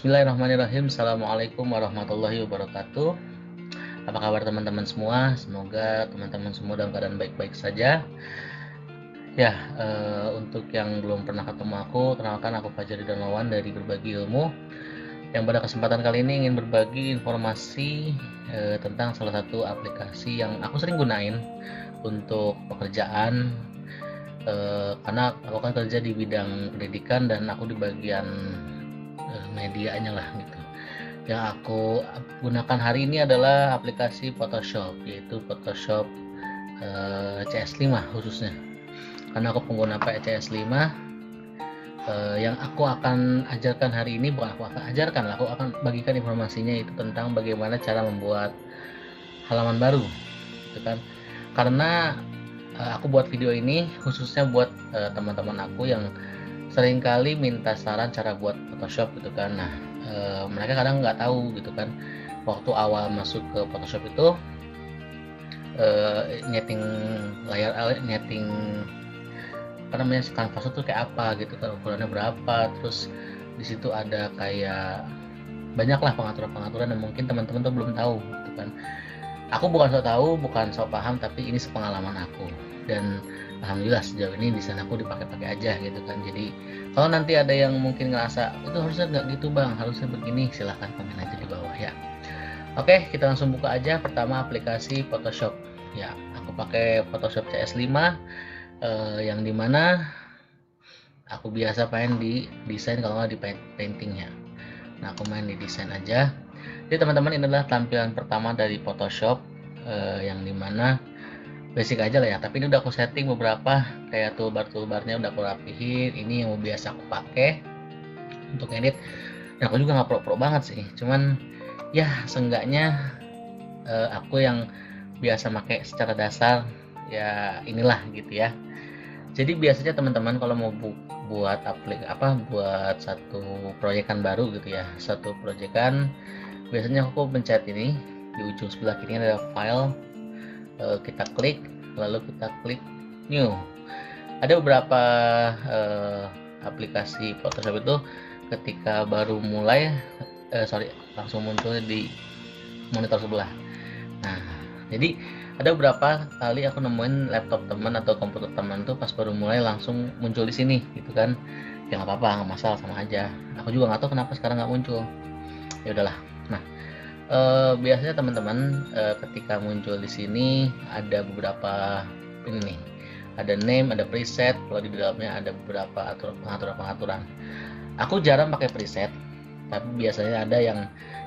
Bismillahirrahmanirrahim. Assalamualaikum warahmatullahi wabarakatuh. Apa kabar teman-teman semua? Semoga teman-teman semua dalam keadaan baik-baik saja. Ya, untuk yang belum pernah ketemu aku, kenalkan aku Fajar Ridwan dari Berbagi Ilmu. Yang pada kesempatan kali ini ingin berbagi informasi tentang salah satu aplikasi yang aku sering gunain untuk pekerjaan. Karena aku kan kerja di bidang pendidikan dan aku di bagian medianya lah gitu. Yang aku gunakan hari ini adalah aplikasi Photoshop, yaitu Photoshop CS5 khususnya. Karena aku pengguna CS5, yang aku akan ajarkan hari ini, bukan aku akan ajarkan lah, aku akan bagikan informasinya itu tentang bagaimana cara membuat halaman baru, gitu kan. Karena aku buat video ini khususnya buat teman-teman aku yang seringkali minta saran cara buat Photoshop gitu kan. Nah, mereka kadang nggak tahu gitu kan, waktu awal masuk ke Photoshop itu nyeting layar, nyeting apa namanya, kanvas itu kayak apa gitu kan, ukurannya berapa, terus di situ ada kayak banyaklah pengaturan-pengaturan yang mungkin teman-teman tuh belum tahu gitu kan. Aku bukan sok tahu, bukan sok paham, tapi ini sepengalaman aku, dan alhamdulillah sejauh ini desain aku dipakai-pakai aja gitu kan. Jadi kalau nanti ada yang mungkin ngerasa itu harusnya nggak gitu bang, harusnya begini, silahkan komen aja di bawah ya. Oke, kita langsung buka aja. Pertama, aplikasi Photoshop. Ya, aku pakai Photoshop CS5, yang dimana aku biasa main di desain, kalau nggak di paintingnya. Nah, aku main di desain aja. Jadi teman-teman, ini adalah tampilan pertama dari Photoshop, yang dimana basic aja lah ya, tapi ini udah aku setting beberapa kayak toolbar-toolbarnya udah aku rapihin. Ini yang biasa aku pakai untuk edit, dan aku juga nggak pro-pro banget sih, cuman ya seenggaknya aku yang biasa pakai secara dasar ya inilah gitu ya. Jadi biasanya teman-teman kalau mau buat buat satu proyekan baru gitu ya, satu proyekan, biasanya aku pencet ini di ujung sebelah kiri ada file, kita klik, lalu kita klik new. Ada beberapa aplikasi Photoshop itu ketika baru mulai langsung muncul di monitor sebelah. Nah, jadi ada beberapa kali aku nemuin laptop teman atau komputer teman tuh pas baru mulai langsung muncul di sini gitu kan. Ya nggak apa-apa, nggak masalah, sama aja. Aku juga nggak tahu kenapa sekarang nggak muncul. Ya udahlah. Nah, biasanya teman-teman ketika muncul di sini ada beberapa ini nih, ada name, ada preset. Kalau di dalamnya ada beberapa pengaturan. Aku jarang pakai preset, tapi biasanya ada yang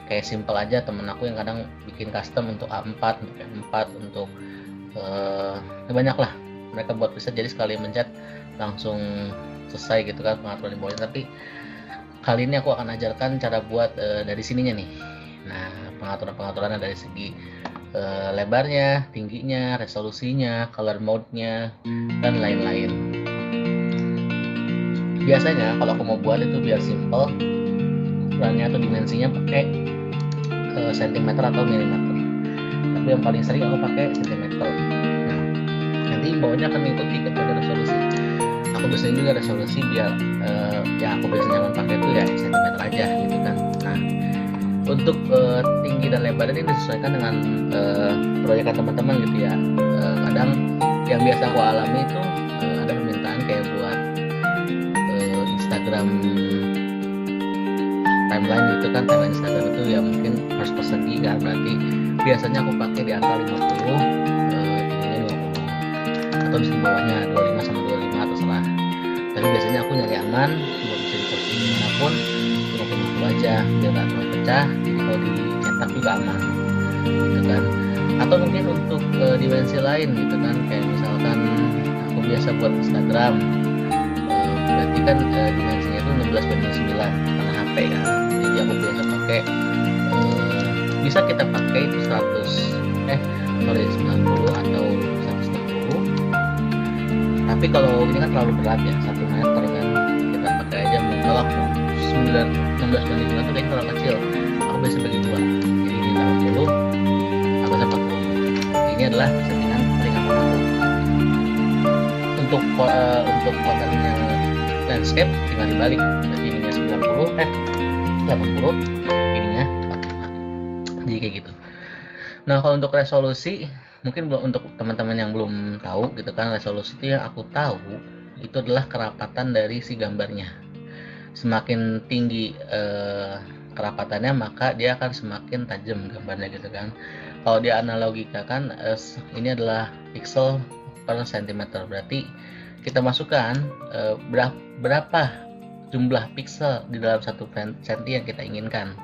kayak simple aja. Temen aku yang kadang bikin custom untuk A4, untuk M4, untuk banyak lah mereka buat preset, jadi sekali mencet langsung selesai gitu kan pengaturan di bawahnya. Tapi kali ini aku akan ajarkan cara buat dari sininya nih. Nah, pengaturan-pengaturannya dari segi lebarnya, tingginya, resolusinya, color mode-nya, dan lain-lain. Biasanya kalau aku mau buat itu biar simple, ukurannya atau dimensinya pakai sentimeter atau milimeter. Tapi yang paling sering aku pakai sentimeter. Nah, nanti bawahnya akan mengikuti kepada resolusi. Aku biasanya juga resolusi biar ya aku biasanya pakai itu ya sentimeter aja gitu kan. Nah, untuk tinggi dan lebar ini disesuaikan dengan proyekan teman-teman gitu ya. Kadang yang biasa aku alami itu ada permintaan kayak buat Instagram timeline gitu kan. Timeline Instagram itu ya mungkin harus persegi kan, berarti biasanya aku pakai di angka 50, tingginya 50, atau di bawahnya 25 sama 25 terserah. Tapi biasanya aku nyari aman buat bisa diposting dimanapun 50 aja biar nggak terlalu pecah, jadi kalau dicetak juga aman gitu kan. Atau mungkin untuk dimensi lain gitu kan, kayak misalkan aku biasa buat Instagram, berarti kan dimensinya itu 16:9 karena HP kan. Jadi aku biasa pakai bisa kita pakai itu 90 atau 160. Tapi kalau ini kan terlalu berat ya, 1 meter kan, kita pakai aja. Kalau aku 16:9 itu kayaknya terlalu kecil, aku biasa bagi 2, jadi ini 80 atau 40. Ini adalah settingan paling aku tahu. Untuk modelnya landscape tinggal dibalik, jadi ininya 90, 80, ininya 45. Jadi kayak gitu. Nah, kalau untuk resolusi, mungkin untuk teman-teman yang belum tahu gitu kan, resolusi itu yang aku tahu itu adalah kerapatan dari si gambarnya. Semakin tinggi kerapatannya, maka dia akan semakin tajam gambarnya gitu kan. Kalau dia analogikakan, ini adalah pixel per centimeter, berarti kita masukkan berapa jumlah pixel di dalam 1 senti yang kita inginkan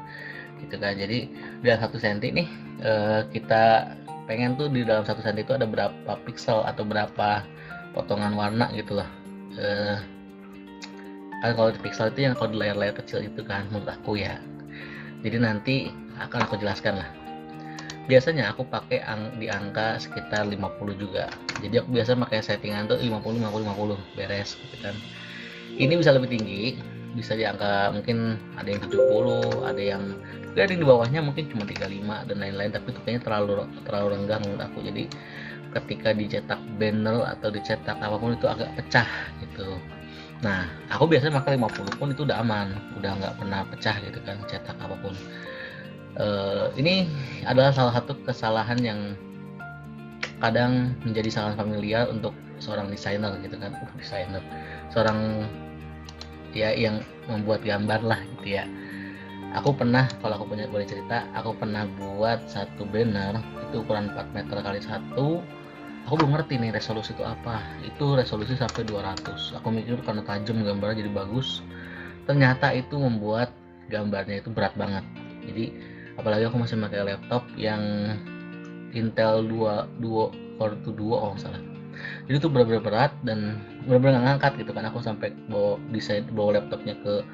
gitu kan. Jadi dalam 1 senti nih kita pengen tuh di dalam 1 senti itu ada berapa pixel atau berapa potongan warna gitu loh. Kan kalau di pixel itu yang kalau di layar-layar kecil itu kan, menurut aku ya. Jadi nanti akan aku jelaskan lah. Biasanya aku pakai di angka sekitar 50 juga. Jadi aku biasa pakai settingan tuh 50 50 50 beres gitu kan. Ini bisa lebih tinggi, bisa di angka mungkin ada yang 70, ada yang di bawahnya mungkin cuma 35 dan lain-lain, tapi itu kayaknya terlalu renggang menurut aku. Jadi ketika dicetak banner atau dicetak apapun itu agak pecah gitu. Nah, aku biasanya pakai 50 pun itu udah aman, udah nggak pernah pecah gitu kan, cetak apapun. Ini adalah salah satu kesalahan yang kadang menjadi sangat familiar untuk seorang desainer gitu kan, seorang ya yang membuat gambar lah gitu ya. Aku pernah, kalau aku boleh cerita, aku pernah buat satu banner itu ukuran 4 meter kali 1. Aku belum ngerti nih resolusi itu apa. Itu resolusi sampai 200. Aku mikir karena tajam gambarnya jadi bagus. Ternyata itu membuat gambarnya itu berat banget. Jadi apalagi aku masih pakai laptop yang Intel Core 2 Duo kalau nggak salah. Jadi itu benar-benar berat dan benar-benar nggak ngangkat gitu kan. Aku sampai bawa laptopnya ke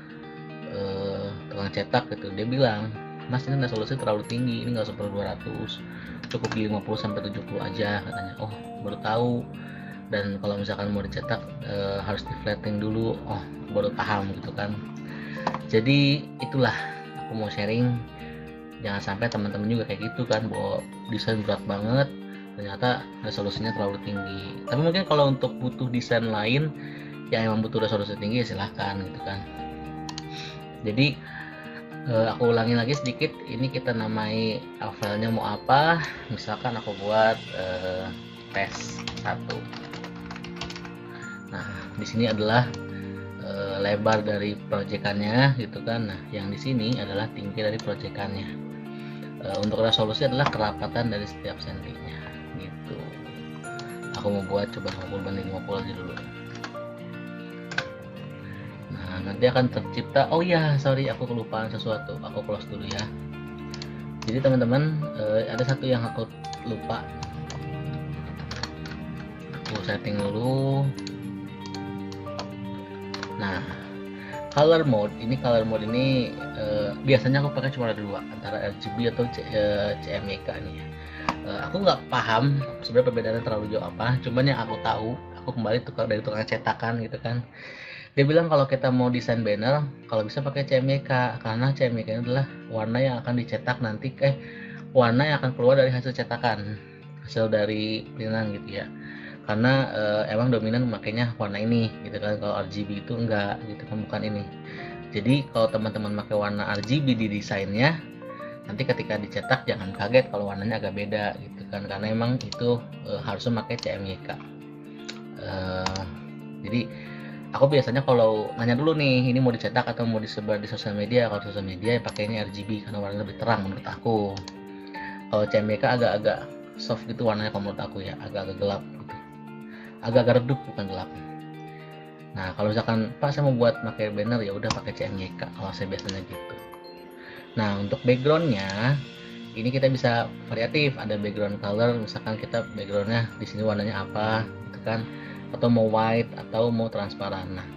tukang cetak gitu. Dia bilang, "Mas, ini resolusi terlalu tinggi, ini nggak usah 200, cukup di 50 sampai 70 aja," katanya. Oh, baru tahu. Dan kalau misalkan mau dicetak harus di flattening dulu. Oh, baru paham gitu kan. Jadi itulah aku mau sharing, jangan sampai teman-teman juga kayak gitu kan, bahwa desain berat banget ternyata resolusinya terlalu tinggi. Tapi mungkin kalau untuk butuh desain lain yang emang butuh resolusi tinggi ya silahkan gitu kan. Jadi aku ulangi lagi sedikit, ini kita namai filenya mau apa. Misalkan aku buat tes 1. Nah, di sini adalah lebar dari proyekannya gitu kan. Nah, yang di sini adalah tinggi dari proyekannya. Untuk resolusi adalah kerapatan dari setiap sentinya gitu. Aku mau buat coba 50 banding 50 aja dulu. Nah, nanti akan tercipta, oh ya sorry aku kelupaan sesuatu, aku close dulu ya. Jadi teman-teman, ada satu yang aku lupa, aku setting dulu. Nah, color mode ini biasanya aku pakai cuma ada 2, antara RGB atau CMYK nih ya. Aku nggak paham sebenarnya perbedaannya terlalu jauh apa, cuman yang aku tahu, aku kembali dari tukang cetakan gitu kan. Dia bilang kalau kita mau desain banner, kalau bisa pakai CMYK, karena CMYK ini adalah warna yang akan dicetak nanti, warna yang akan keluar dari hasil cetakan, hasil dari printan gitu ya. Karena emang dominan makainya warna ini gitu kan, kalau RGB itu enggak gitu kan, bukan ini. Jadi kalau teman-teman pakai warna RGB di desainnya, nanti ketika dicetak jangan kaget kalau warnanya agak beda gitu kan, karena emang itu harusnya pakai CMYK. Jadi aku biasanya kalau nanya dulu nih, ini mau dicetak atau mau disebar di sosial media. Kalau sosial media ya pakainya RGB karena warnanya lebih terang menurut aku. Kalau CMYK agak-agak soft gitu warnanya kalau menurut aku ya, agak-agak gelap gitu. Agak-agak redup bukan gelap. Nah, kalau misalkan Pak saya mau buat pakai banner, ya udah pakai CMYK kalau saya biasanya gitu. Nah, untuk backgroundnya ini kita bisa variatif, ada background color, misalkan kita backgroundnya di sini warnanya apa gitu kan, atau mau white atau mau transparan. Nah,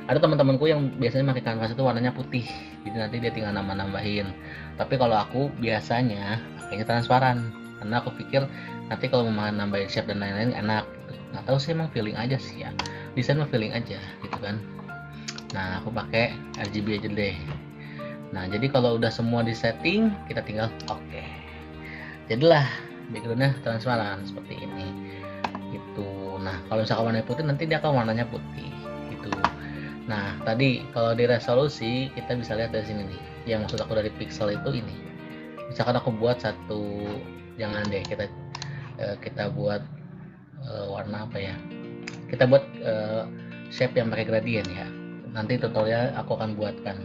ada teman-temanku yang biasanya pakai kanvas itu warnanya putih, jadi nanti dia tinggal nambahin. Tapi kalau aku biasanya pakainya transparan, karena aku pikir nanti kalau mau nambahin shape dan lain-lain enak gitu. Nggak tahu sih, emang feeling aja sih ya, desain mah feeling aja gitu kan. Nah, aku pakai RGB aja deh. Nah, jadi kalau udah semua di setting, kita tinggal oke. Jadilah backgroundnya transparan seperti ini gitu. Nah, kalau misalkan warnanya putih, nanti dia akan warnanya putih gitu. Nah, tadi kalau di resolusi kita bisa lihat dari sini nih. yang maksud aku dari pixel itu ini, misalkan aku buat satu, jangan deh kita buat warna apa ya, kita buat shape yang pakai gradient ya, nanti tutorial aku akan buatkan.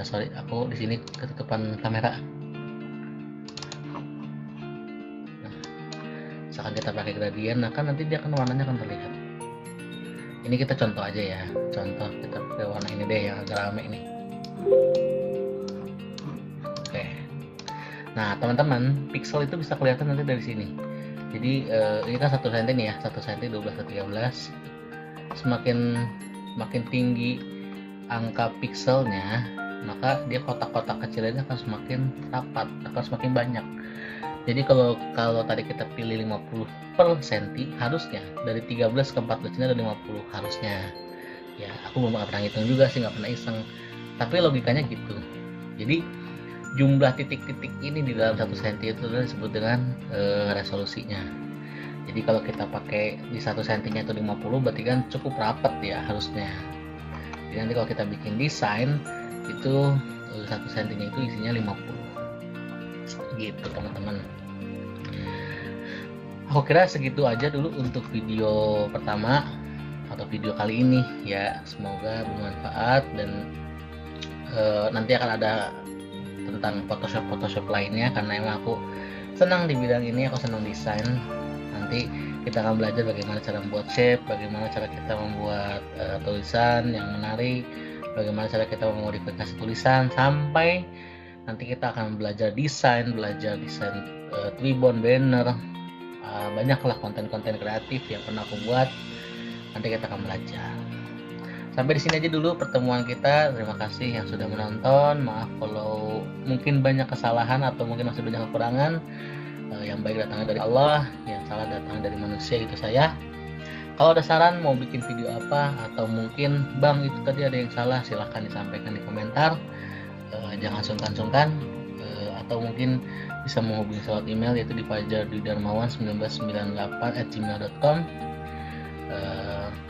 Sorry, aku di sini ketutupan kamera. Nah, misalkan kita pakai gradient, nah kan nanti dia akan warnanya akan terlihat. Ini kita contoh aja ya, contoh kita pakai warna ini deh yang agak rame ini. Oke, nah teman-teman, pixel itu bisa kelihatan nanti dari sini. Jadi ini kan 1 cm nih ya, 1 cm 12 atau 13. Semakin tinggi angka pixelnya, maka dia kotak-kotak kecilnya akan semakin rapat, akan semakin banyak. Jadi kalau tadi kita pilih 50 per senti, harusnya dari 13 ke 14 ini ada 50 harusnya. Ya, aku belum pernah hitung juga sih, nggak pernah iseng. Tapi logikanya gitu. Jadi jumlah titik-titik ini di dalam 1 cm itu disebut dengan resolusinya. Jadi kalau kita pakai di 1 cm itu 50, berarti kan cukup rapat ya harusnya. Jadi nanti kalau kita bikin desain itu 1 cm itu isinya 50. Gitu teman-teman. Aku kira segitu aja dulu untuk video pertama atau video kali ini ya, semoga bermanfaat dan nanti akan ada tentang Photoshop lainnya, karena emang aku senang di bidang ini, aku senang desain. Nanti kita akan belajar bagaimana cara membuat shape, bagaimana cara kita membuat tulisan yang menarik, bagaimana cara kita memodifikasi tulisan, sampai nanti kita akan belajar desain tribon, banner, banyaklah konten-konten kreatif yang pernah aku buat. Nanti kita akan belajar. Sampai di sini aja dulu pertemuan kita. Terima kasih yang sudah menonton. Maaf kalau mungkin banyak kesalahan atau mungkin masih banyak kekurangan. Yang baik datangnya dari Allah, yang salah datangnya dari manusia, itu saya. Kalau ada saran mau bikin video apa, atau mungkin bang itu tadi ada yang salah, silahkan disampaikan di komentar. Jangan sungkan-sungkan, atau mungkin bisa menghubungi lewat email, yaitu di fajardidarmawan1998@gmail.com.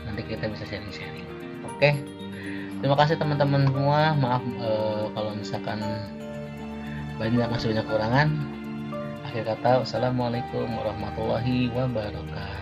Nanti kita bisa sharing-sharing. Oke, terima kasih teman-teman semua. Maaf kalau misalkan masih banyak kekurangan. Akhir kata, wassalamualaikum warahmatullahi wabarakatuh.